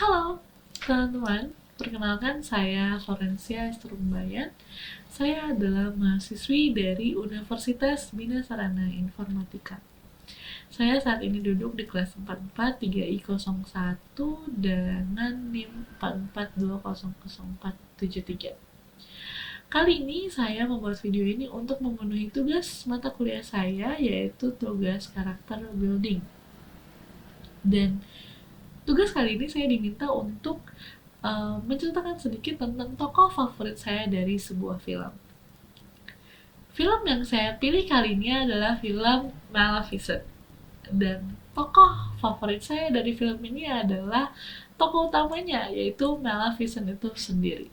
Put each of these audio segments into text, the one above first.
Halo teman-teman, perkenalkan saya Florencia Esturumbayan. Saya adalah mahasiswi dari Universitas Bina Sarana Informatika. Saya saat ini duduk di kelas 44 3I01 dengan NIM 44200473. Kali ini saya membuat video ini untuk memenuhi tugas mata kuliah saya, yaitu tugas karakter building. Dan tugas kali ini saya diminta untuk menceritakan sedikit tentang tokoh favorit saya dari sebuah film. Film yang saya pilih kali ini adalah film Maleficent. Dan tokoh favorit saya dari film ini adalah tokoh utamanya, yaitu Maleficent itu sendiri.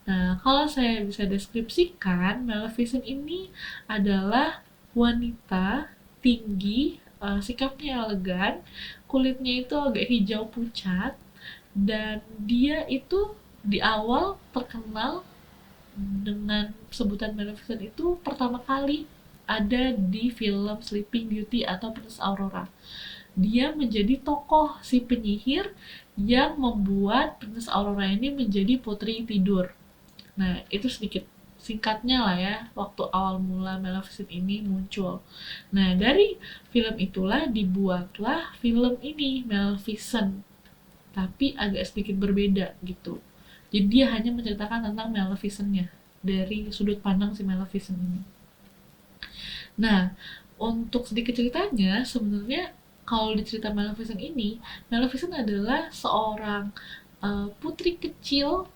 Nah, kalau saya bisa deskripsikan, Maleficent ini adalah wanita tinggi, sikapnya elegan, kulitnya itu agak hijau pucat, dan dia itu di awal terkenal dengan sebutan Maleficent itu pertama kali ada di film Sleeping Beauty atau Princess Aurora. Dia menjadi tokoh si penyihir yang membuat Princess Aurora ini menjadi putri tidur. Nah, itu sedikit singkatnya lah ya, waktu awal mula Maleficent ini muncul. Nah, dari film itulah dibuatlah film ini, Maleficent. Tapi agak sedikit berbeda gitu. Jadi dia hanya menceritakan tentang Maleficent-nya dari sudut pandang si Maleficent ini. Nah, untuk sedikit ceritanya, sebenarnya kalau di cerita Maleficent ini, Maleficent adalah seorang putri kecil.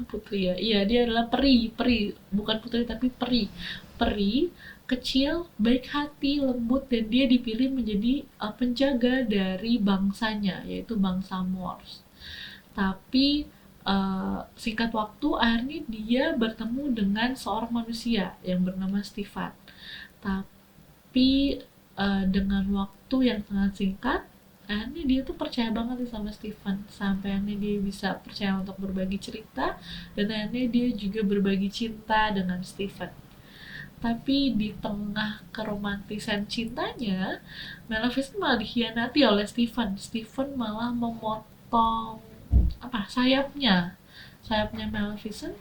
Putri ya, iya, dia adalah peri, bukan putri tapi peri kecil, baik hati, lembut, dan dia dipilih menjadi penjaga dari bangsanya, yaitu bangsa Moors. Tapi singkat waktu akhirnya dia bertemu dengan seorang manusia yang bernama Stefan. Tapi dengan waktu yang sangat singkat, akhirnya dia tuh percaya banget nih sama Stefan, sampai akhirnya dia bisa percaya untuk berbagi cerita, dan akhirnya dia juga berbagi cinta dengan Stefan. Tapi di tengah keromantisan cintanya, Maleficent malah dikhianati oleh Stefan. Stefan malah memotong sayapnya Maleficent,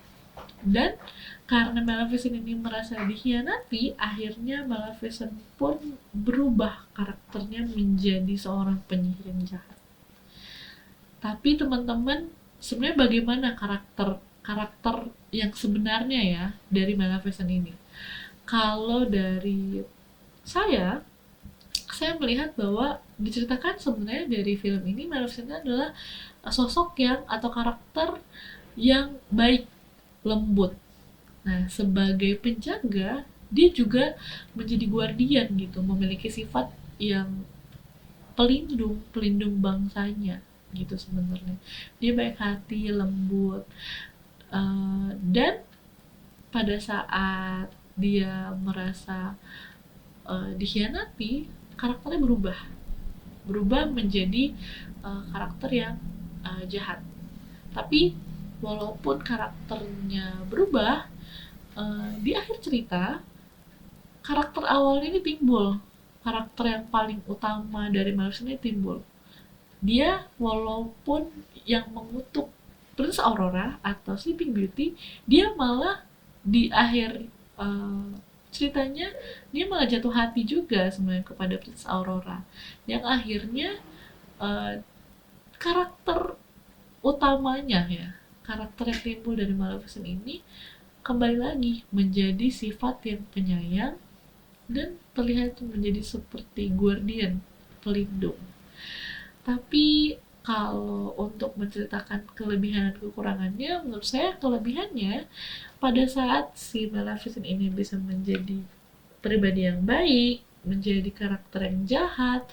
dan karena Maleficent ini merasa dikhianati, akhirnya Maleficent pun berubah karakternya menjadi seorang penyihir yang jahat. Tapi teman-teman, sebenarnya bagaimana karakter yang sebenarnya ya dari Maleficent ini? Kalau dari saya melihat bahwa diceritakan sebenarnya dari film ini, Maleficent adalah sosok yang atau karakter yang baik, lembut. Nah, sebagai penjaga, dia juga menjadi guardian gitu, memiliki sifat yang pelindung bangsanya gitu sebenarnya. Dia baik hati, lembut, dan pada saat dia merasa dikhianati, karakternya berubah menjadi karakter yang jahat. Tapi walaupun karakternya berubah, di akhir cerita karakter awal ini timbul, karakter yang paling utama dari Maleficent ini timbul. Dia walaupun yang mengutuk Princess Aurora atau Sleeping Beauty, dia malah di akhir ceritanya dia malah jatuh hati juga sebenarnya kepada Princess Aurora, yang akhirnya karakter utamanya ya, karakter yang timbul dari Maleficent ini kembali lagi menjadi sifat yang penyayang dan terlihat menjadi seperti guardian, pelindung. Tapi kalau untuk menceritakan kelebihan dan kekurangannya, menurut saya kelebihannya pada saat si Maleficent ini bisa menjadi pribadi yang baik, menjadi karakter yang jahat,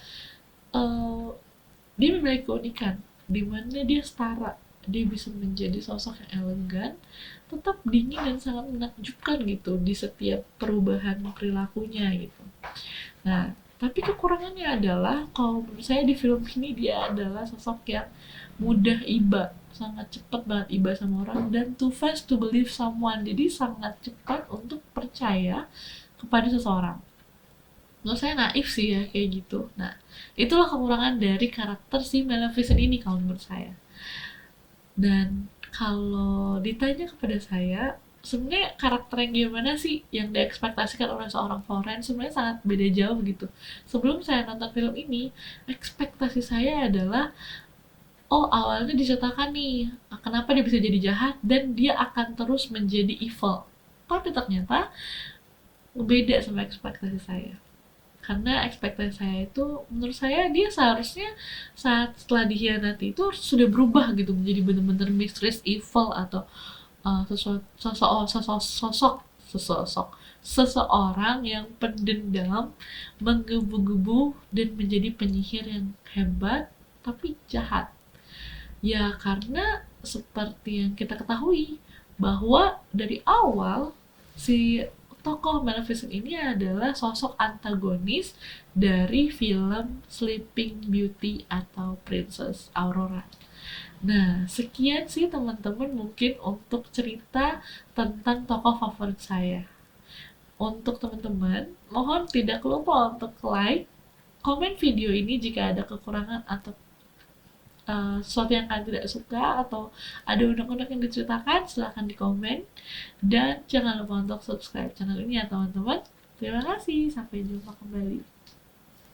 dia memiliki keunikan di mana dia setara. Dia bisa menjadi sosok yang elegan, tetap dingin dan sangat menakjubkan gitu di setiap perubahan perilakunya gitu. Nah, tapi kekurangannya adalah kalau menurut saya di film ini dia adalah sosok yang mudah iba, sangat cepat banget iba sama orang, dan too fast to believe someone. Jadi sangat cepat untuk percaya kepada seseorang. Menurut saya naif sih ya kayak gitu. Nah, itulah kekurangan dari karakter si Maleficent ini kalau menurut saya. Dan kalau ditanya kepada saya, sebenarnya karakter yang gimana sih yang diekspektasikan oleh seorang foren sebenarnya sangat beda jauh gitu. Sebelum saya nonton film ini, ekspektasi saya adalah, oh awalnya diceritakan nih, kenapa dia bisa jadi jahat dan dia akan terus menjadi evil. Tapi ternyata beda sama ekspektasi saya. Karena ekspektasi saya itu, menurut saya dia seharusnya saat setelah dikhianati itu sudah berubah gitu menjadi benar-benar mistress evil atau seseorang yang pendendam, menggebu-gebu dan menjadi penyihir yang hebat tapi jahat. Ya karena seperti yang kita ketahui bahwa dari awal si tokoh Maleficent ini adalah sosok antagonis dari film Sleeping Beauty atau Princess Aurora. Nah, sekian sih teman-teman mungkin untuk cerita tentang tokoh favorit saya. Untuk teman-teman, mohon tidak lupa untuk like, komen video ini jika ada kekurangan atau sesuatu yang kalian tidak suka atau ada undang-undang yang diceritakan, silahkan di komen. Dan jangan lupa untuk subscribe channel ini ya teman-teman. Terima kasih, sampai jumpa kembali.